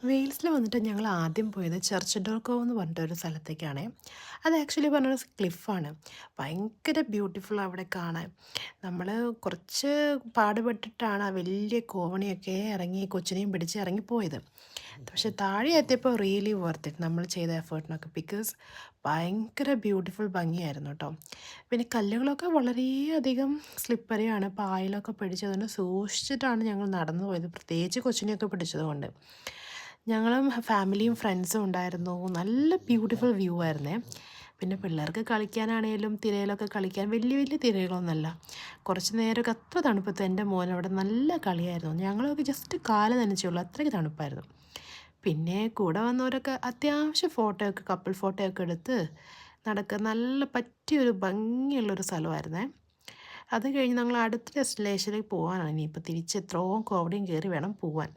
വെയിൽസിൽ വന്നിട്ട് ഞങ്ങൾ ആദ്യം പോയത് ചർച്ച് ഡോർക്കോവ് എന്ന് പറഞ്ഞിട്ടൊരു സ്ഥലത്തേക്കാണ്. അത് ആക്ച്വലി പറഞ്ഞൊരു ക്ലിഫാണ്. ഭയങ്കര ബ്യൂട്ടിഫുൾ അവിടെ കാണാൻ. നമ്മൾ കുറച്ച് പാടുപെട്ടിട്ടാണ് ആ വലിയ കോവണിയൊക്കെ ഇറങ്ങി കൊച്ചിനെയും പിടിച്ച് ഇറങ്ങിപ്പോയത്. പക്ഷെ താഴെ എത്തിയപ്പോൾ റിയലി വർത്ത് ഇറ്റ് നമ്മൾ ചെയ്ത എഫേർട്ടിനൊക്കെ. ബിക്കോസ് ഭയങ്കര ബ്യൂട്ടിഫുൾ ഭംഗിയായിരുന്നു കേട്ടോ. പിന്നെ കല്ലുകളൊക്കെ വളരെയധികം സ്ലിപ്പറിയാണ്. പായലൊക്കെ പിടിച്ചതുകൊണ്ട് സൂക്ഷിച്ചിട്ടാണ് ഞങ്ങൾ നടന്നു പോയത്, പ്രത്യേകിച്ച് കൊച്ചിനെയൊക്കെ പിടിച്ചതുകൊണ്ട്. ഞങ്ങളും ഫാമിലിയും ഫ്രണ്ട്സും ഉണ്ടായിരുന്നു. നല്ല ബ്യൂട്ടിഫുൾ വ്യൂ ആയിരുന്നേ. പിന്നെ പിള്ളേർക്ക് കളിക്കാനാണേലും തിരയിലൊക്കെ കളിക്കാൻ വലിയ വലിയ തിരകളൊന്നുമല്ല. കുറച്ച് നേരമൊക്കെ അത്ര തണുപ്പത്ത് എൻ്റെ മോനവിടെ നല്ല കളിയായിരുന്നു. ഞങ്ങളൊക്കെ ജസ്റ്റ് കാല് നനച്ചുള്ളൂ, അത്രയ്ക്ക് തണുപ്പായിരുന്നു. പിന്നെ കൂടെ വന്നവരൊക്കെ അത്യാവശ്യം ഫോട്ടോയൊക്കെ കപ്പിൾ ഫോട്ടോയൊക്കെ എടുത്ത് നല്ല പറ്റിയൊരു ഭംഗിയുള്ളൊരു സ്ഥലമായിരുന്നേ. അത് കഴിഞ്ഞ് ഞങ്ങൾ അടുത്ത ഡെസ്റ്റിനേഷനിലേക്ക് പോകാനാണ്. ഇനിയിപ്പോൾ തിരിച്ച് എത്രയോ കോവിടെയും കയറി വേണം പോവാൻ.